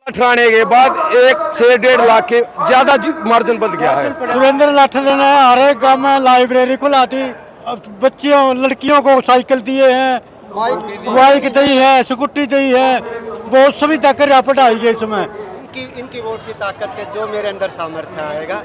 आने के बाद 1 से 1.5 लाख के ज्यादा मार्जिन बन गया है। सुरेंद्र लाठर ने हर एक गाँव में लाइब्रेरी खुला दी, बच्चियों लड़कियों को साइकिल दिए हैं, बाइक दी है, स्कूटी दी है, बहुत सुविधा कर पढ़ाई गई इसमें। इनकी वोट की ताकत से जो मेरे अंदर सामर्थ्य आएगा,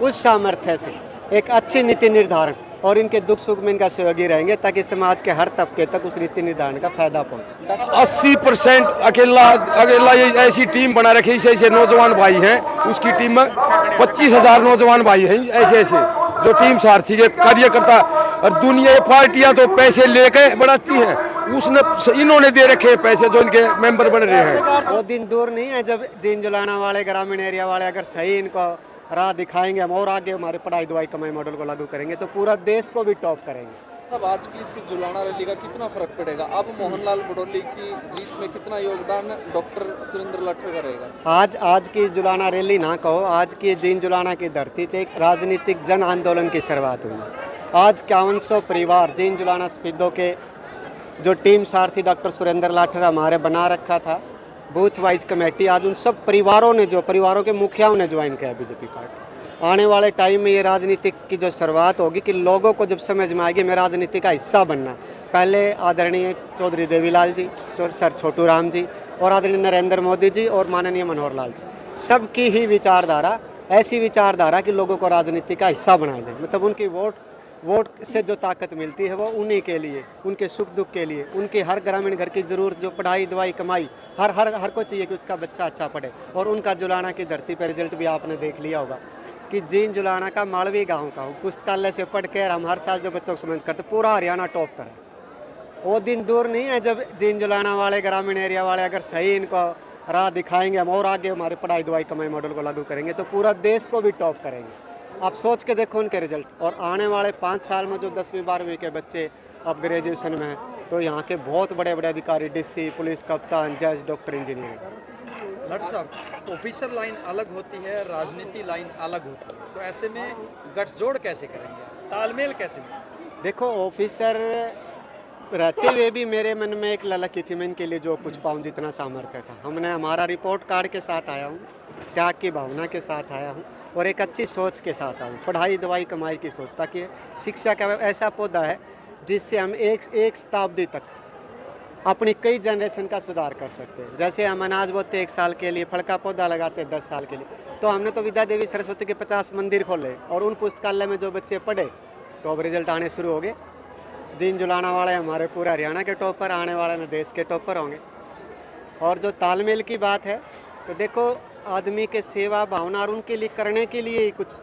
उस सामर्थ्य से एक अच्छी नीति निर्धारण और इनके दुख सुख में इनका सहयोगी रहेंगे ताकि समाज के हर तबके तक उस नीति निर्धारण का फायदा पहुंचे। 80% अकेला ये ऐसी टीम बना रखी, ऐसे नौजवान भाई हैं, उसकी टीम में 25,000 नौजवान भाई हैं, ऐसे जो टीम सारथी के कार्यकर्ता। और दुनिया पार्टियां तो पैसे लेके बढ़ाती हैं, उसने इन्होंने दे रखे हैं पैसे जो इनके मेंबर बन रहे हैं। वो दिन दूर नहीं है जब जीन जुलाना वाले ग्रामीण एरिया वाले अगर सही इनको राह दिखाएंगे, हम और आगे हमारे पढ़ाई दवाई कमाई मॉडल को लागू करेंगे तो पूरा देश को भी टॉप करेंगे। अब आज की इस जुलाना रैली का कितना फर्क पड़ेगा? अब मोहनलाल बडोली की जीत में कितना योगदान डॉक्टर सुरेंद्र लाठर का रहेगा? आज की जुलाना रैली ना कहो, आज की जीन जुलाना की धरती से एक राजनीतिक जन आंदोलन की शुरुआत हुई। आज 5100 परिवार जीन जुलाना स्पीडो के जो टीम सारथी डॉक्टर सुरेंद्र लाठर हमारे बना रखा था, बूथ वाइज कमेटी, आज उन सब परिवारों के मुखियाओं ने ज्वाइन किया बीजेपी पार्टी। आने वाले टाइम में ये राजनीति की जो शुरुआत होगी कि लोगों को जब समझ में आएगी मैं राजनीति का हिस्सा बनना। पहले आदरणीय चौधरी देवीलाल जी, सर छोटू राम जी और आदरणीय नरेंद्र मोदी जी और माननीय मनोहर लाल जी, सबकी ही विचारधारा ऐसी विचारधारा कि लोगों को राजनीति का हिस्सा बनाया जाए। मतलब उनकी वोट से जो ताकत मिलती है वो उन्हीं के लिए, उनके सुख दुख के लिए, उनके हर ग्रामीण घर की ज़रूरत, जो पढ़ाई दवाई कमाई हर को चाहिए कि उसका बच्चा अच्छा पढ़े। और उनका जुलाना की धरती पर रिजल्ट भी आपने देख लिया होगा कि जीन जुलाना का मालवी गांव का हूँ, पुस्तकालय से पढ़ कर हम हर साल जो बच्चों को समझ करते पूरा हरियाणा टॉप करें। वो दिन दूर नहीं है जब जीन जुलाना वाले ग्रामीण एरिया वाले अगर सही इनको राह दिखाएंगे, हम और आगे हमारे पढ़ाई दवाई कमाई मॉडल को लागू करेंगे तो पूरा देश को भी टॉप करेंगे। आप सोच के देखो उनके रिजल्ट। और आने वाले 5 साल में जो 10वीं 12वीं के बच्चे अब ग्रेजुएशन में हैं तो यहाँ के बहुत बड़े बड़े अधिकारी, डीसी, पुलिस कप्तान, जज, डॉक्टर, इंजीनियर। लाठर साहब, ऑफिसर लाइन अलग होती है, राजनीति लाइन अलग होती है, तो ऐसे में गठजोड़ कैसे करेंगे, तालमेल कैसे? देखो, ऑफिसर रहते हुए भी मेरे मन में एक ललक थी, मैं इनके लिए जो कुछ पाऊँ जितना सामर्थ्य था। हमने हमारा रिपोर्ट कार्ड के साथ आया हूँ, त्याग की भावना के साथ आया हूँ और एक अच्छी सोच के साथ आया हूँ, पढ़ाई दवाई कमाई की सोच। ताकि शिक्षा का ऐसा पौधा है जिससे हम एक शताब्दी तक अपनी कई जनरेशन का सुधार कर सकते हैं। जैसे हम अनाज बोते 1 साल के लिए, फल का पौधा लगाते 10 साल के लिए, तो हमने तो विद्या देवी सरस्वती के 50 मंदिर खोले और उन पुस्तकालय में जो बच्चे पढ़े तो अब रिजल्ट आने शुरू हो गए। जीन जुलाना वाले हमारे पूरे हरियाणा के टॉप पर, आने वाले में देश के टॉप पर होंगे। और जो तालमेल की बात है तो देखो, आदमी के सेवा भावना और उनके लिए करने के लिए ही कुछ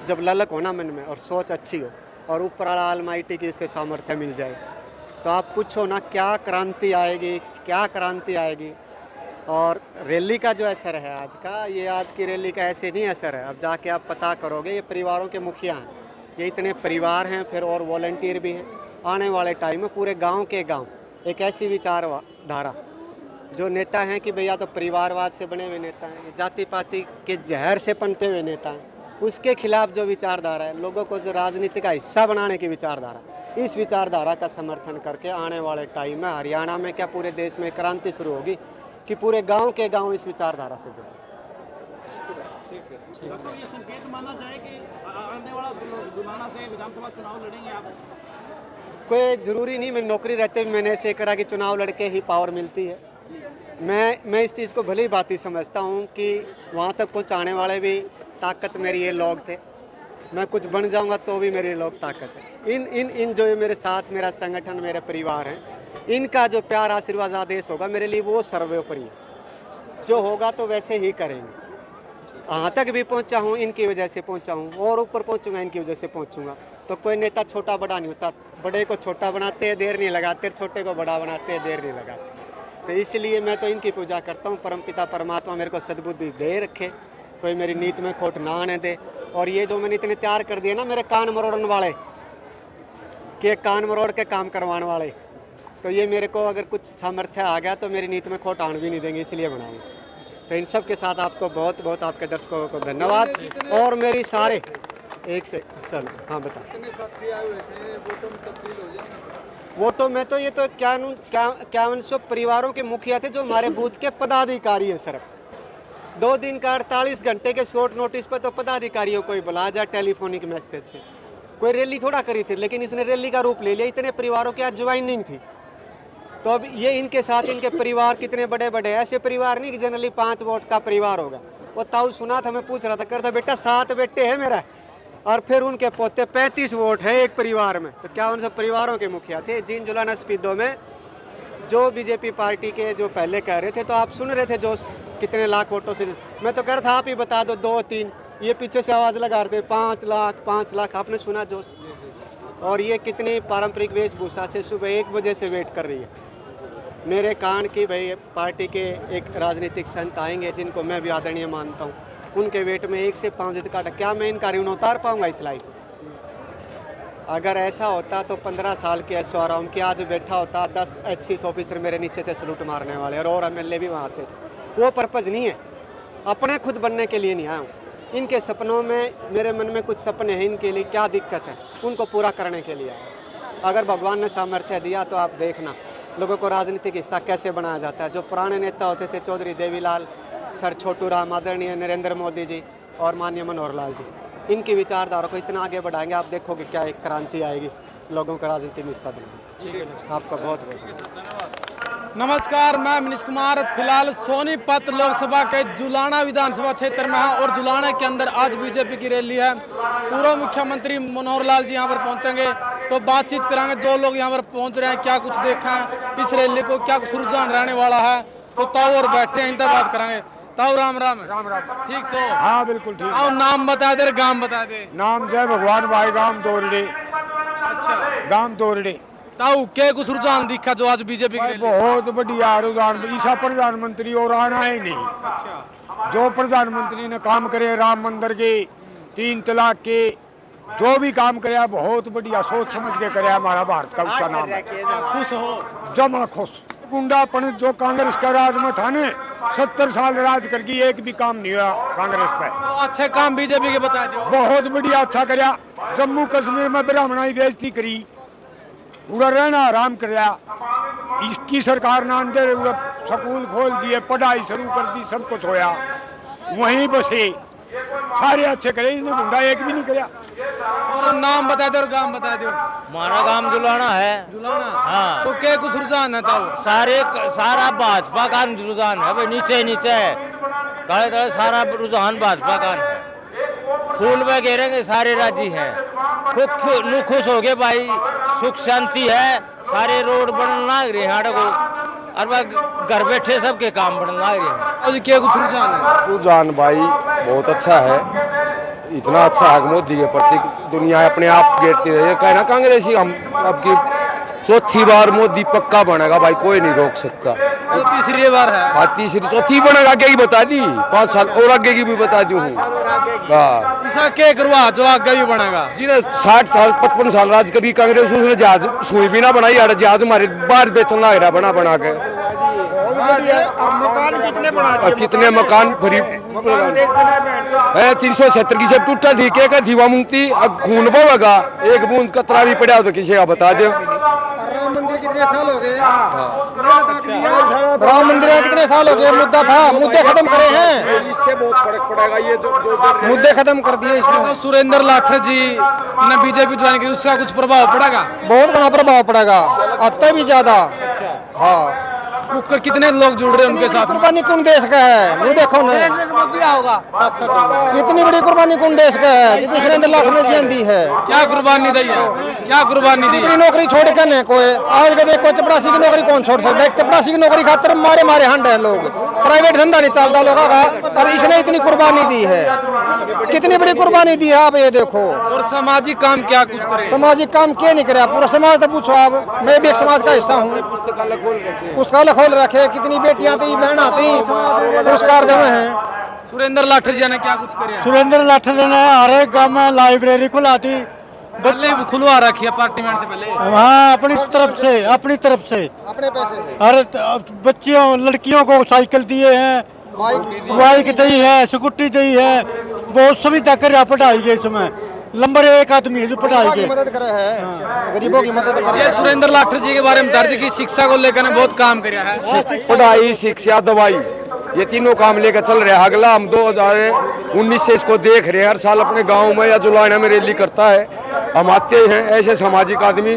जब ललक होना मन में और सोच अच्छी हो और ऊपर वाला ऑलमाइटी की इससे सामर्थ्य मिल जाए तो आप पूछो ना क्या क्रांति आएगी, क्या क्रांति आएगी। और रैली का जो असर है आज का, ये आज की रैली का ऐसे नहीं असर है, अब जाके आप पता करोगे। ये परिवारों के मुखिया हैं, ये इतने परिवार हैं, फिर और वॉलंटियर भी हैं। आने वाले टाइम में पूरे गाँव के गाँव एक ऐसी विचारधारा, जो नेता हैं कि भैया तो परिवारवाद से बने हुए नेता हैं, जाति पाति के जहर से पनपे हुए नेता हैं, उसके खिलाफ जो विचारधारा है, लोगों को जो राजनीति का हिस्सा बनाने की विचारधारा, इस विचारधारा का समर्थन करके आने वाले टाइम में हरियाणा में क्या पूरे देश में क्रांति शुरू होगी कि पूरे गांव के गांव इस विचारधारा से जुड़े। ये संकेत माना जाए कि आने वाला जुलाना से विधानसभा चुनाव लड़ेंगे आप? कोई ज़रूरी नहीं, मैं नौकरी रहते हुए मैंने ऐसे करा कि चुनाव लड़के ही पावर मिलती है। मैं इस चीज़ को भली भांति समझता हूँ कि वहाँ तक पहुँचाने वाले भी ताकत मेरी ये लोग थे। मैं कुछ बन जाऊँगा तो भी मेरी लोग ताकत है। इन जो मेरे साथ मेरा संगठन, मेरे परिवार हैं, इनका जो प्यार आशीर्वाद आदेश होगा मेरे लिए वो सर्वोपरि है। जो होगा तो वैसे ही करेंगे। यहाँ तक भी पहुँचा हूँ इनकी वजह से पहुँचा हूँ और ऊपर पहुँचूँगा इनकी वजह से पहुँचूँगा। तो कोई नेता छोटा बड़ा नहीं होता, बड़े को छोटा बनाते हैं देर नहीं लगाते, छोटे को बड़ा बनाते हैं देर नहीं लगाते। तो इसलिए मैं तो इनकी पूजा करता हूँ, परमपिता परमात्मा मेरे को सद्बुद्धि दे रखे, कोई मेरी नीत में खोट ना आने दे। और ये जो मैंने इतने तैयार कर दिए ना मेरे कान मरोड़ने वाले, कि कान मरोड़ के काम करवाने वाले, तो ये मेरे को अगर कुछ सामर्थ्य आ गया तो मेरी नीत में खोट आने भी नहीं देंगे, इसलिए बनाऊँ। तो इन सब के साथ आपको बहुत बहुत आपके दर्शकों को धन्यवाद। और मेरी सारे एक से चलो हाँ बता वोटों में तो ये तो 5100 परिवारों के मुखिया थे जो हमारे बूथ के पदाधिकारी हैं। सिर्फ 2 दिन का 48 घंटे के शॉर्ट नोटिस पर तो पदाधिकारियों को ही बुलाया जाए टेलीफोनिक मैसेज से। कोई रैली थोड़ा करी थी, लेकिन इसने रैली का रूप ले लिया। इतने परिवारों की आज ज्वाइनिंग थी, तो अब ये इनके साथ इनके परिवार कितने बड़े बड़े, ऐसे परिवार नहीं कि जनरली 5 वोट का परिवार होगा। वो ताऊ सुना था, मैं पूछ रहा था, करता बेटा 7 बेटे हैं मेरा, और फिर उनके पोते 35 वोट है एक परिवार में। तो क्या उन सब परिवारों के मुखिया थे। जीन जुलाना स्पीडो में जो बीजेपी पार्टी के जो पहले कह रहे थे, तो आप सुन रहे थे जोश कितने लाख वोटों से। मैं तो कह रहा था आप ही बता दो 2-3, ये पीछे से आवाज़ लगा रहे थे 5 लाख 5 लाख। आपने सुना जोश। और ये कितनी पारंपरिक वेशभूषा से सुबह 1 बजे से वेट कर रही है मेरे कान की। भाई पार्टी के एक राजनीतिक संत आएंगे जिनको मैं भी आदरणीय मानता हूँ, उनके वेट में 1 से 5 काटा। क्या मैं इनका ऋण उतार पाऊँगा इस लाइफ? अगर ऐसा होता तो 15 साल के ऐश्वर्या की आज बैठा होता 10 HCS ऑफिसर मेरे नीचे थे सलूट मारने वाले, और MLA भी वहाँ आते थे। वो पर्पज़ नहीं है, अपने खुद बनने के लिए नहीं आया हूँ। इनके सपनों में, मेरे मन में कुछ सपने हैं इनके लिए, क्या दिक्कत है, उनको पूरा करने के लिए आया। अगर भगवान ने सामर्थ्य दिया तो आप देखना लोगों को राजनीतिक हिस्सा कैसे बनाया जाता है। जो पुराने नेता होते थे, चौधरी देवीलाल, सर छोटू राम, आदरणीय नरेंद्र मोदी जी और माननीय मनोहर लाल जी, इनकी विचारधारा को इतना आगे बढ़ाएंगे, आप देखोगे क्या एक क्रांति आएगी, लोगों को राजनीति में हिस्सा बनाएंगे। आपका बहुत बहुत नमस्कार, मैं मनीष कुमार। फिलहाल सोनीपत लोकसभा के जुलाना विधानसभा क्षेत्र में है और जुलाना के अंदर आज बीजेपी की रैली है। पूर्व मुख्यमंत्री मनोहर लाल जी यहाँ पर पहुँचेंगे, तो बातचीत कराएंगे जो लोग यहाँ पर पहुँच रहे हैं, क्या कुछ देखा है इस रैली को, क्या कुछ रुझान रहने वाला है। तो ताऊ और बैठे हैं, इनसे बात कराएंगे। ताऊ राम राम। राम राम। ठीक सो? हाँ बिल्कुल ठीक। आओ नाम बता दे, गांव बता दे। नाम जय भगवान भाई, गांव दौरडे। अच्छा, गांव दौरडे। ताऊ क्या कुछ रुझान दिखा जो आज बीजेपी की रैली? बहुत बढ़िया रुझान। ईसा प्रधानमंत्री और आना ही नहीं। अच्छा, जो प्रधानमंत्री ने काम करे, राम मंदिर के, 3 तलाक के, जो भी काम करे बहुत बढ़िया सोच समझ के करे हमारा भारत का, उसका नाम है। खुश हो? जमा खुश। गुंडापन जो कांग्रेस का राज में था ने, 70 साल राज करके एक भी काम नहीं हुआ कांग्रेस पे। तो अच्छे काम बीजेपी के बता दो। बहुत बढ़िया अच्छा कराया। जम्मू कश्मीर में ब्राह्मणाई बेइज्जती करी, पूरा रहना आराम कराया। इसकी सरकार ने अंदर स्कूल खोल दिए, पढ़ाई शुरू कर दी, सब कुछ होया। वहीं बसे सारे अच्छे करे, इसने गुंडा एक भी नहीं कराया। और नाम बता दो और गांव बता दो। हमारा काम जुलाना है। जुलाना? हाँ। तो क्या कुछ रुझान है ताऊ? सारा भाजपा का रुझान है भाई, नीचे नीचे काले काले सारा रुझान भाजपा का है। फूल में घेरेंगे सारे राजी हैं, खुश हो गए भाई, सुख शांति है, सारे रोड बनने लग रहे हैं को, और घर बैठे सबके काम बनने लग रहे हैं। और क्या कुछ रुझान है? रुझान भाई बहुत अच्छा है, इतना अच्छा है मोदी के प्रति दुनिया अपने आप गेटती रही है। कहना कांग्रेसी हम अब की 4थी बार मोदी पक्का बनेगा भाई, कोई नहीं रोक सकता। तो तीसरी बार है? हाँ, तीसरी 4थी बनेगा, आगे की बता दी, 5 साल और आगे की भी बता दी हूँ। हाँ, ऐसा क्या करवा जो आगे भी बनेगा? जिन्हें 60 साल 55 साल राज करी कांग्रेस, उसने जहाज सुई भी ना बनाई, यार जहाज हमारे बाहर बेचने लग रहा बना बना के। मकान कितने बना और कितने मकान फ्री है। 370 की सब टूटा थी, क्या का धीवा मुंगती, अब खून बहेगा, एक बूंद कतरा भी पड़ा तो किसी का बता दो। राम मंदिर कितने साल हो गए? राम मंदिर में कितने साल हो गए? मुद्दा था, मुद्दे खत्म करे हैं, इससे बहुत फर्क पड़ेगा। ये जो मुद्दे खत्म कर दिए इसने। तो सुरेंद्र लाठर जी ने बीजेपी ज्वाइन की, उसका कुछ प्रभाव पड़ेगा? बहुत बड़ा प्रभाव पड़ेगा, अत्ते भी ज्यादा। हाँ, कुकर कितने लोग जुड़ रहे हैं उनके साथ? कुर्बानी कौन देश का है? वो देखो ना, इतनी बड़ी कुर्बानी कौन देश का है जितनी सुरेंद्र लाठर ने जान दी है? क्या कुर्बानी दी है? क्या कुर्बानी दी है? नौकरी छोड़ कर न कोई आज के देखो, चपरासी की नौकरी कौन छोड़ सकता है? चपरासी की नौकरी खातर मारे मारे हंड है लोग, प्राइवेट धंधा नहीं चलता लोगों का, और इसने इतनी कुर्बानी दी है। कितनी बड़ी कुर्बानी दी है आप ये देखो। और सामाजिक काम क्या कुछ करे? सामाजिक काम क्या नहीं करे? पूरा समाज तो पूछो आप, मैं भी एक समाज का हिस्सा हूँ। पुस्तकालय खोल रखे, कितनी बेटियां थी, बहना थी, पुरस्कार देवे हैं। सुरेंद्र लाठर जी ने क्या कुछ करे? सुरेंद्र लाठर ने हर एक गाँव में लाइब्रेरी खुलाती, बल्ले खुलवा रखी है पार्लियामेंट से पहले। हाँ अपनी तरफ से, अपने पैसे से। हर बच्चियों लड़कियों को साइकिल दिए हैं, बाइक दी है, स्कूटी दी है, बहुत सुविधा कर पढ़ाई गई इसमें। नंबर 1 आदमी है जो पढ़ाई के। मदद करे है, गरीबों की मदद करे। ये सुरेंद्र लाठर जी के बारे में दर्ज की शिक्षा को लेकर ने बहुत काम किया है। पढ़ाई, शिक्षा, दवाई, ये तीनों काम लेकर चल रहे हैं। अगला हम 2019 से इसको देख रहे हैं। हर साल अपने गांव में या जुलाना में रैली करता है। हम आते हैं, ऐसे सामाजिक आदमी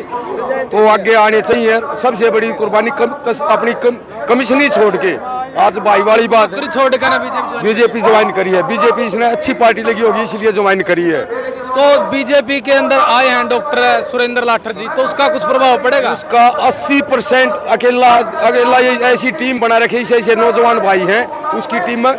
तो आगे आने चाहिए। सबसे बड़ी कुर्बानी अपनी कमीशनी छोड़ के, आज भाई वाली बात है, छोड़ कर बीजेपी ज्वाइन करी है। बीजेपी इसने अच्छी पार्टी लगी होगी इसलिए ज्वाइन करी है। तो बीजेपी के अंदर आए हैं डॉक्टर सुरेंद्र लाठर जी, तो उसका कुछ प्रभाव पड़ेगा? उसका 80% अकेला ये ऐसी टीम बना रखी है। ऐसे नौजवान भाई हैं, उसकी टीम में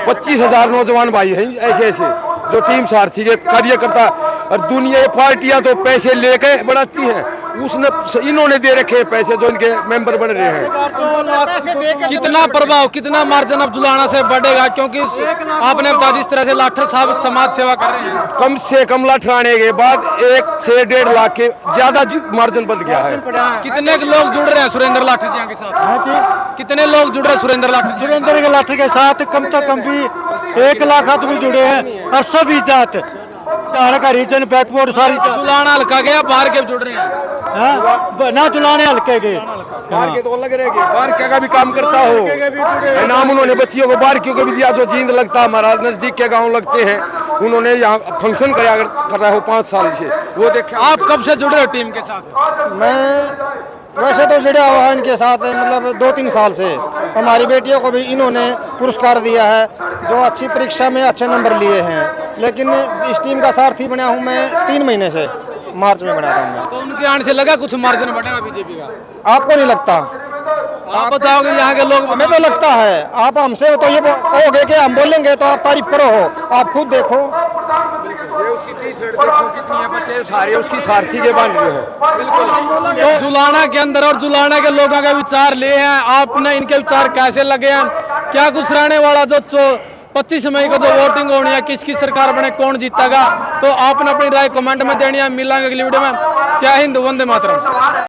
25,000 नौजवान भाई हैं ऐसे जो टीम सारथी के कार्यकर्ता। और दुनिया पार्टियां तो पैसे लेके बढ़ाती हैं, उसने इन्होंने दे रखे हैं पैसे जो इनके मेंबर बन रहे हैं। कितना प्रभाव, कितना मार्जिन अब जुलाना से बढ़ेगा? क्योंकि आपने बता जिस तरह से लाठर साहब समाज सेवा कर रहे हैं, कम से कम लाठर आने के बाद 1 से 1.5 लाख के ज्यादा मार्जिन बढ़ गया है। कितने लोग जुड़ रहे हैं सुरेंद्र लाठर जी के साथ? कितने लोग जुड़ रहे हैं सुरेंद्र लाठर के साथ? कम तो कम भी 1 लाख आदमी जुड़े हैं और सभी जात का रीजन बैकवर्ड सारी जुलाना हल्का गया, बाहर के जुड़ रहे हैं ना जुलाने हल्के के बाहर के तो अलग रहेंगे, बाहर क्या का भी काम करता हो। इनाम उन्होंने बच्चियों को बाहर क्यों को भी दिया जो जींद लगता है, हमारा नजदीक के गांव लगते हैं। उन्होंने यहाँ फंक्शन कर रहा हो 5 साल से, वो देखे। आप कब से जुड़े हो टीम के साथ? मैं वैसे तो जुड़ा हुआ है इनके साथ, मतलब 2-3 साल से। हमारी बेटियों को भी इन्होंने पुरस्कार दिया है जो अच्छी परीक्षा में अच्छे नंबर लिए हैं। लेकिन इस टीम का सारथी बना हूँ मैं 3 महीने से, मार्च में बना था मैं। तो उनके आने से लगा कुछ मार्जिन बढ़ेगा बीजेपी का? आपको नहीं लगता? आप बताओगे यहाँ के लोग? हमें तो लगता है। आप हमसे तो ये कहोगे कि हम बोलेंगे तो आप तारीफ करो हो, आप खुद देखो। ये उसकी टी-शर्ट देखो कितनी है, बच्चे सारे उसकी सारथी के बन रहे हैं। तो जुलाना के अंदर और जुलाना के लोगों के विचार लिए हैं आपने, इनके विचार कैसे लगे हैं? क्या कुछ रहने वाला जो 25 मई को जो वोटिंग होनी है, किसकी सरकार बने, कौन जीतेगा? तो आपने अपनी राय कमेंट में देनी है। मिलेंगे अगली वीडियो में। जय हिंद, वंदे मातरम।